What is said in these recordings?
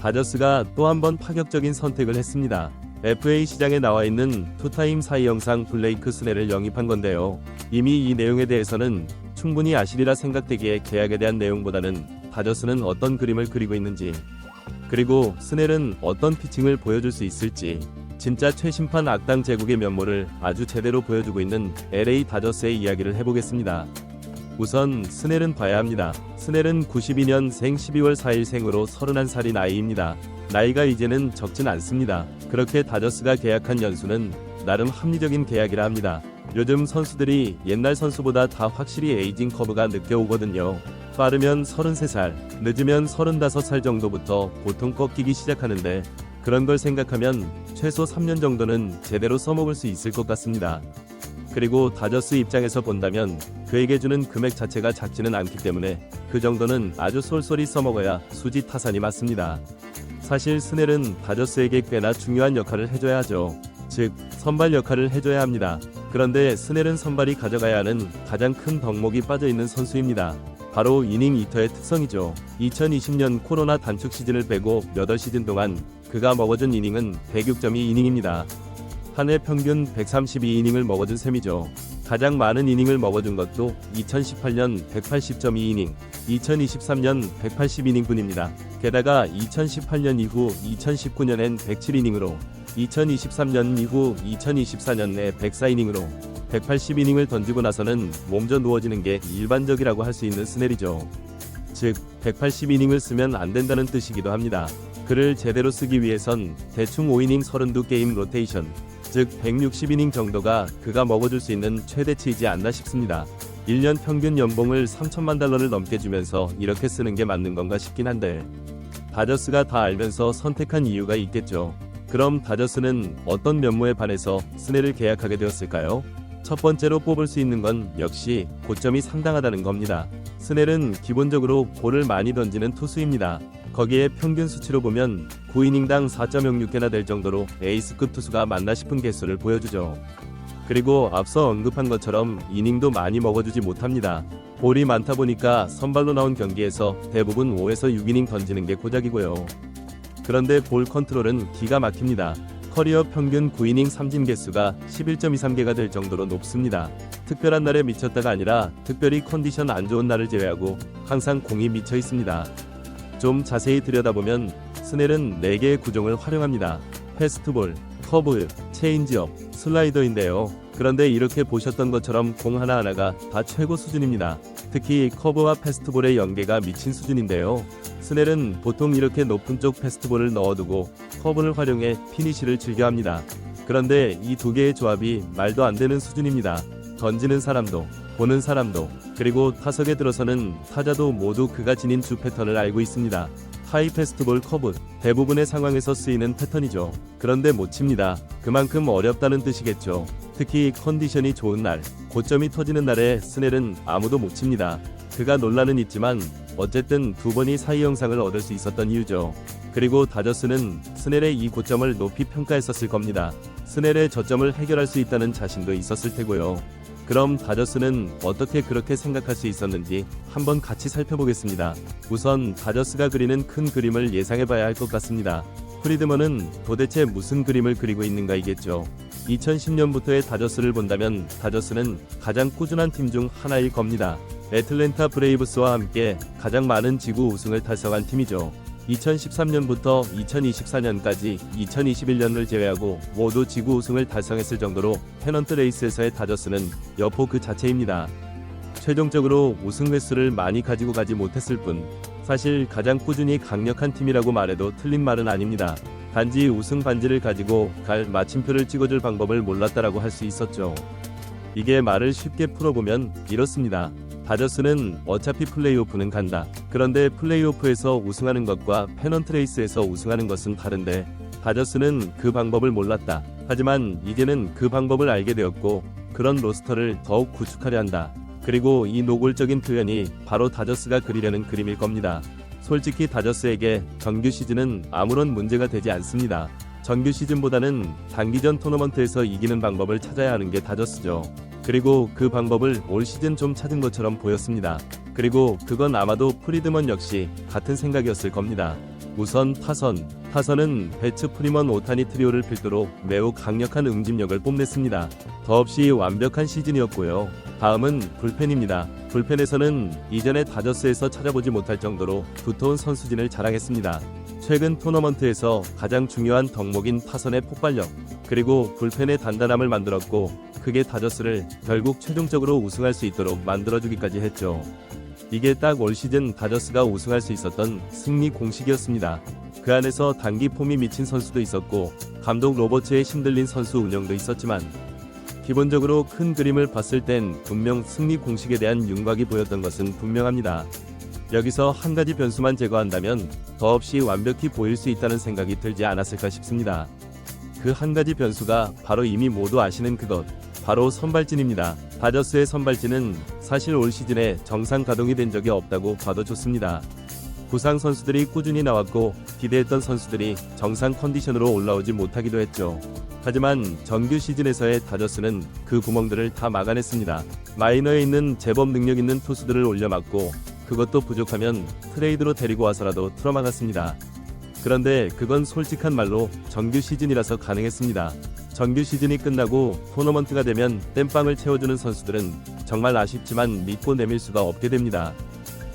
다저스가 또 한 번 파격적인 선택을 했습니다. FA 시장에 나와 있는 투타임 사이 영상 블레이크 스넬을 영입한 건데요. 이미 이 내용에 대해서는 충분히 아시리라 생각되기에 계약에 대한 내용보다는 다저스는 어떤 그림을 그리고 있는지, 그리고 스넬은 어떤 피칭을 보여줄 수 있을지, 진짜 최신판 악당 제국의 면모를 아주 제대로 보여주고 있는 LA 다저스의 이야기를 해보겠습니다. 우선 스넬은 봐야 합니다. 스넬은 92년생 12월 4일 생으로 31살인 나이입니다. 나이가 이제는 적진 않습니다. 그렇게 다저스가 계약한 연수는 나름 합리적인 계약이라 합니다. 요즘 선수들이 옛날 선수보다 다 확실히 에이징 커브가 늦게 오거든요. 빠르면 33살, 늦으면 35살 정도부터 보통 꺾이기 시작하는데, 그런 걸 생각하면 최소 3년 정도는 제대로 써먹을 수 있을 것 같습니다. 그리고 다저스 입장에서 본다면 그에게 주는 금액 자체가 작지는 않기 때문에 그 정도는 아주 쏠쏠히 써먹어야 수지 타산이 맞습니다. 사실 스넬은 다저스에게 꽤나 중요한 역할을 해줘야 하죠. 즉, 선발 역할을 해줘야 합니다. 그런데 스넬은 선발이 가져가야 하는 가장 큰 덕목이 빠져있는 선수입니다. 바로 이닝 이터의 특성이죠. 2020년 코로나 단축 시즌을 빼고 몇 월 시즌 동안 그가 먹어준 이닝은 106.2이닝입니다. 한 해 평균 132이닝을 먹어준 셈이죠. 가장 많은 이닝을 먹어준 것도 2018년 180.2이닝, 2023년 180이닝뿐입니다. 게다가 2018년 이후 2019년엔 107이닝으로, 2023년 이후 2024년에 104이닝으로 180이닝을 던지고 나서는 몸져 누워지는 게 일반적이라고 할 수 있는 스넬이죠. 즉, 180이닝을 쓰면 안 된다는 뜻이기도 합니다. 그를 제대로 쓰기 위해선 대충 5이닝 32게임 로테이션, 즉 160이닝 정도가 그가 먹어줄 수 있는 최대치이지 않나 싶습니다. 1년 평균 연봉을 3천만 달러를 넘게 주면서 이렇게 쓰는 게 맞는 건가 싶긴 한데, 다저스가 다 알면서 선택한 이유가 있겠죠. 그럼 다저스는 어떤 면모에 반해서 스넬을 계약하게 되었을까요? 첫 번째로 뽑을 수 있는 건 역시 고점이 상당하다는 겁니다. 스넬은 기본적으로 볼을 많이 던지는 투수입니다. 거기에 평균 수치로 보면 9이닝당 4.06개나 될 정도로 에이스급 투수가 맞나 싶은 개수를 보여주죠. 그리고 앞서 언급한 것처럼 이닝도 많이 먹어주지 못합니다. 볼이 많다 보니까 선발로 나온 경기에서 대부분 5에서 6이닝 던지는 게 고작이고요. 그런데 볼 컨트롤은 기가 막힙니다. 커리어 평균 9이닝 삼진 개수가 11.23개가 될 정도로 높습니다. 특별한 날에 미쳤다가 아니라 특별히 컨디션 안 좋은 날을 제외하고 항상 공이 미쳐 있습니다. 좀 자세히 들여다보면 스넬은 4개의 구종을 활용합니다. 패스트볼, 커브, 체인지업, 슬라이더인데요. 그런데 이렇게 보셨던 것처럼 공 하나하나가 다 최고 수준입니다. 특히 커브와 패스트볼의 연계가 미친 수준인데요. 스넬은 보통 이렇게 높은 쪽 패스트볼을 넣어두고 커브를 활용해 피니시를 즐겨합니다. 그런데 이 두 개의 조합이 말도 안 되는 수준입니다. 던지는 사람도, 보는 사람도, 그리고 타석에 들어서는 타자도 모두 그가 지닌 주 패턴을 알고 있습니다. 하이 패스트볼 커브, 대부분의 상황에서 쓰이는 패턴이죠. 그런데 못 칩니다. 그만큼 어렵다는 뜻이겠죠. 특히 컨디션이 좋은 날, 고점이 터지는 날에 스넬은 아무도 못 칩니다. 그가 논란은 있지만 어쨌든 2번이 사이 영상을 얻을 수 있었던 이유죠. 그리고 다저스는 스넬의 이 고점을 높이 평가했었을 겁니다. 스넬의 저점을 해결할 수 있다는 자신도 있었을 테고요. 그럼 다저스는 어떻게 그렇게 생각할 수 있었는지 한번 같이 살펴보겠습니다. 우선 다저스가 그리는 큰 그림을 예상해봐야 할 것 같습니다. 프리드먼은 도대체 무슨 그림을 그리고 있는가이겠죠. 2010년부터의 다저스를 본다면 다저스는 가장 꾸준한 팀 중 하나일 겁니다. 애틀랜타 브레이브스와 함께 가장 많은 지구 우승을 달성한 팀이죠. 2013년부터 2024년까지 2021년을 제외하고 모두 지구 우승을 달성했을 정도로 페넌트 레이스에서의 다저스는 여포 그 자체입니다. 최종적으로 우승 횟수를 많이 가지고 가지 못했을 뿐, 사실 가장 꾸준히 강력한 팀이라고 말해도 틀린 말은 아닙니다. 단지 우승 반지를 가지고 갈 마침표를 찍어줄 방법을 몰랐다라고 할 수 있었죠. 이게 말을 쉽게 풀어보면 이렇습니다. 다저스는 어차피 플레이오프는 간다. 그런데 플레이오프에서 우승하는 것과 페넌트 레이스에서 우승하는 것은 다른데, 다저스는 그 방법을 몰랐다. 하지만 이제는 그 방법을 알게 되었고 그런 로스터를 더욱 구축하려 한다. 그리고 이 노골적인 표현이 바로 다저스가 그리려는 그림일 겁니다. 솔직히 다저스에게 정규 시즌은 아무런 문제가 되지 않습니다. 정규 시즌보다는 단기전 토너먼트에서 이기는 방법을 찾아야 하는 게 다저스죠. 그리고 그 방법을 올 시즌 좀 찾은 것처럼 보였습니다. 그리고 그건 아마도 프리드먼 역시 같은 생각이었을 겁니다. 우선 타선은 배츠, 프리먼, 오타니 트리오를 필두로 매우 강력한 응집력을 뽐냈습니다. 더없이 완벽한 시즌이었고요. 다음은 불펜입니다. 불펜에서는 이전에 다저스에서 찾아보지 못할 정도로 두터운 선수진을 자랑했습니다. 최근 토너먼트에서 가장 중요한 덕목인 타선의 폭발력, 그리고 불펜의 단단함을 만들었고, 그게 다저스를 결국 최종적으로 우승할 수 있도록 만들어주기까지 했죠. 이게 딱 올 시즌 다저스가 우승할 수 있었던 승리 공식이었습니다. 그 안에서 단기 폼이 미친 선수도 있었고, 감독 로버츠에 힘들린 선수 운영도 있었지만, 기본적으로 큰 그림을 봤을 땐 분명 승리 공식에 대한 윤곽이 보였던 것은 분명합니다. 여기서 한 가지 변수만 제거한다면 더없이 완벽히 보일 수 있다는 생각이 들지 않았을까 싶습니다. 그 한 가지 변수가 바로 이미 모두 아시는 그것, 바로 선발진입니다. 다저스의 선발진은 사실 올 시즌에 정상 가동이 된 적이 없다고 봐도 좋습니다. 부상 선수들이 꾸준히 나왔고 기대했던 선수들이 정상 컨디션으로 올라오지 못하기도 했죠. 하지만 정규 시즌에서의 다저스는 그 구멍들을 다 막아냈습니다. 마이너에 있는 제법 능력 있는 투수들을 올려막고, 그것도 부족하면 트레이드로 데리고 와서라도 틀어막았습니다. 그런데 그건 솔직한 말로 정규 시즌이라서 가능했습니다. 정규 시즌이 끝나고 토너먼트가 되면 땜빵을 채워주는 선수들은 정말 아쉽지만 믿고 내밀 수가 없게 됩니다.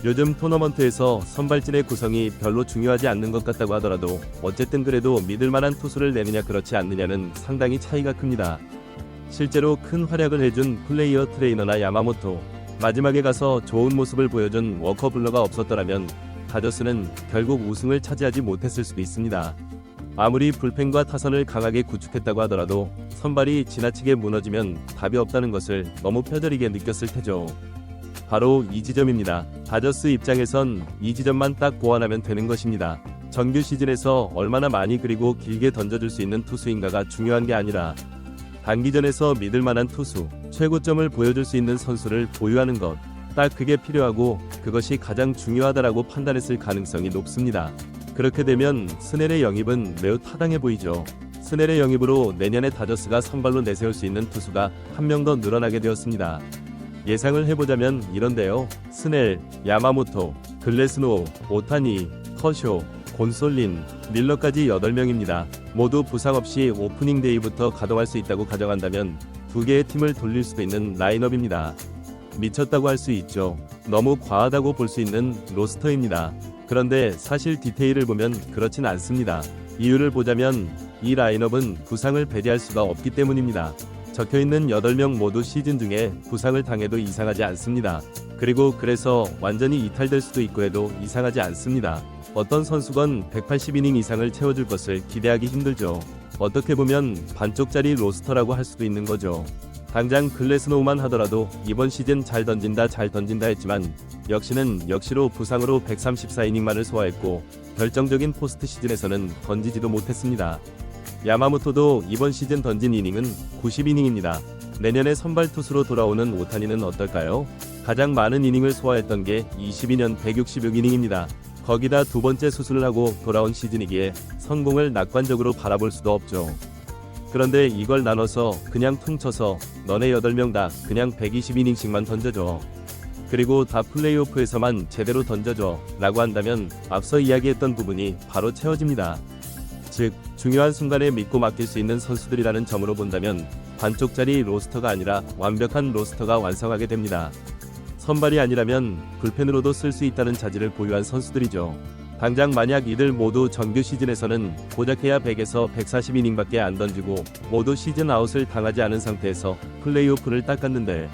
요즘 토너먼트에서 선발진의 구성이 별로 중요하지 않는 것 같다고 하더라도 어쨌든 그래도 믿을만한 투수를 내느냐 그렇지 않느냐는 상당히 차이가 큽니다. 실제로 큰 활약을 해준 플레이어 트레이너나 야마모토, 마지막에 가서 좋은 모습을 보여준 워커 블러가 없었더라면 다저스는 결국 우승을 차지하지 못했을 수도 있습니다. 아무리 불펜과 타선을 강하게 구축했다고 하더라도 선발이 지나치게 무너지면 답이 없다는 것을 너무 뼈저리게 느꼈을 테죠. 바로 이 지점입니다. 다저스 입장에선 이 지점만 딱 보완하면 되는 것입니다. 정규 시즌에서 얼마나 많이 그리고 길게 던져줄 수 있는 투수인가가 중요한 게 아니라 단기전에서 믿을만한 투수, 최고점을 보여줄 수 있는 선수를 보유하는 것, 딱 그게 필요하고 그것이 가장 중요하다라고 판단했을 가능성이 높습니다. 그렇게 되면 스넬의 영입은 매우 타당해 보이죠. 스넬의 영입으로 내년에 다저스가 선발로 내세울 수 있는 투수가 한 명 더 늘어나게 되었습니다. 예상을 해보자면 이런데요. 스넬, 야마모토, 글래스노우, 오타니, 커쇼, 곤솔린, 밀러까지 8명입니다. 모두 부상 없이 오프닝 데이부터 가동할 수 있다고 가정한다면 두 개의 팀을 돌릴 수도 있는 라인업입니다. 미쳤다고 할 수 있죠. 너무 과하다고 볼 수 있는 로스터입니다. 그런데 사실 디테일을 보면 그렇진 않습니다. 이유를 보자면 이 라인업은 부상을 배제할 수가 없기 때문입니다. 적혀있는 8명 모두 시즌 중에 부상을 당해도 이상하지 않습니다. 그리고 그래서 완전히 이탈될 수도 있고 해도 이상하지 않습니다. 어떤 선수건 180이닝 이상을 채워줄 것을 기대하기 힘들죠. 어떻게 보면 반쪽짜리 로스터라고 할 수도 있는 거죠. 당장 글래스노우만 하더라도 이번 시즌 잘 던진다 했지만 역시로 부상으로 134이닝만을 소화했고 결정적인 포스트 시즌에서는 던지지도 못했습니다. 야마모토도 이번 시즌 던진 이닝은 90이닝입니다. 내년에 선발 투수로 돌아오는 오타니는 어떨까요? 가장 많은 이닝을 소화했던 게 22년 166이닝입니다. 거기다 두 번째 수술을 하고 돌아온 시즌이기에 성공을 낙관적으로 바라볼 수도 없죠. 그런데 이걸 나눠서 그냥 퉁쳐서 너네 8명 다 그냥 120이닝씩만 던져줘. 그리고 다 플레이오프에서만 제대로 던져줘 라고 한다면 앞서 이야기했던 부분이 바로 채워집니다. 즉 중요한 순간에 믿고 맡길 수 있는 선수들이라는 점으로 본다면 반쪽짜리 로스터가 아니라 완벽한 로스터가 완성하게 됩니다. 선발이 아니라면 불펜으로도 쓸 수 있다는 자질을 보유한 선수들이죠. 당장 만약 이들 모두 정규 시즌에서는 고작해야 100에서 140이닝밖에 안 던지고 모두 시즌 아웃을 당하지 않은 상태에서 플레이오프를 닦았는데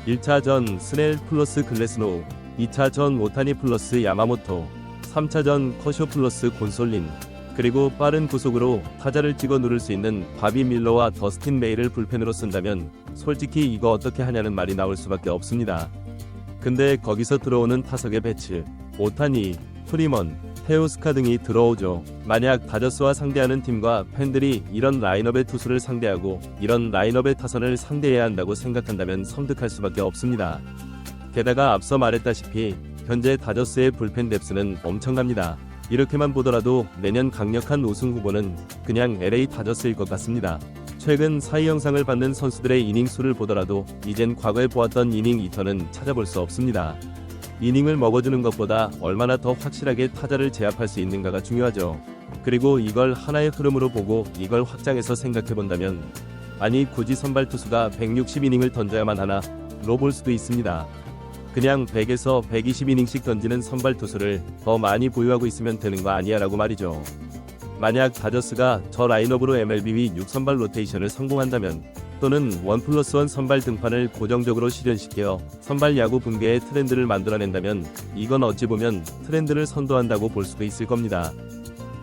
1차전 스넬 플러스 글래스노우, 2차전 오타니 플러스 야마모토, 3차전 커쇼 플러스 곤솔린, 그리고 빠른 구속으로 타자를 찍어 누를 수 있는 바비 밀러와 더스틴 메이를 불펜으로 쓴다면 솔직히 이거 어떻게 하냐는 말이 나올 수밖에 없습니다. 근데 거기서 들어오는 타석의 배치, 오타니, 프리먼, 테오스카 등이 들어오죠. 만약 다저스와 상대하는 팀과 팬들이 이런 라인업의 투수를 상대하고 이런 라인업의 타선을 상대해야 한다고 생각한다면 섬뜩할 수밖에 없습니다. 게다가 앞서 말했다시피 현재 다저스의 불펜 뎁스는 엄청납니다. 이렇게만 보더라도 내년 강력한 우승 후보는 그냥 LA 다저스일 것 같습니다. 최근 사이 영상을 받는 선수들의 이닝 수를 보더라도 이젠 과거에 보았던 이닝 2턴은 찾아볼 수 없습니다. 이닝을 먹어주는 것보다 얼마나 더 확실하게 타자를 제압할 수 있는가가 중요하죠. 그리고 이걸 하나의 흐름으로 보고 이걸 확장해서 생각해본다면, 아니 굳이 선발 투수가 160이닝을 던져야만 하나 로 볼 수도 있습니다. 그냥 100에서 120이닝씩 던지는 선발 투수를 더 많이 보유하고 있으면 되는 거 아니야 라고 말이죠. 만약 다저스가 저 라인업으로 MLB 6선발 로테이션을 성공한다면, 또는 1+1 선발 등판을 고정적으로 실현시켜 선발 야구 붕괴의 트렌드를 만들어낸다면, 이건 어찌 보면 트렌드를 선도한다고 볼 수도 있을 겁니다.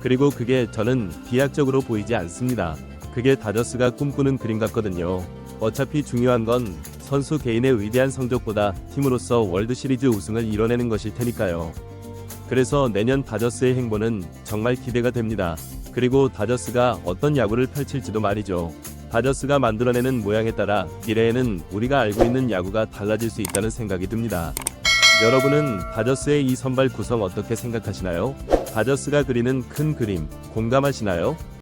그리고 그게 저는 비약적으로 보이지 않습니다. 그게 다저스가 꿈꾸는 그림 같거든요. 어차피 중요한 건 선수 개인의 위대한 성적보다 팀으로서 월드시리즈 우승을 이뤄내는 것일 테니까요. 그래서 내년 다저스의 행보는 정말 기대가 됩니다. 그리고 다저스가 어떤 야구를 펼칠지도 말이죠. 다저스가 만들어내는 모양에 따라 미래에는 우리가 알고 있는 야구가 달라질 수 있다는 생각이 듭니다. 여러분은 다저스의 이 선발 구성 어떻게 생각하시나요? 다저스가 그리는 큰 그림 공감하시나요?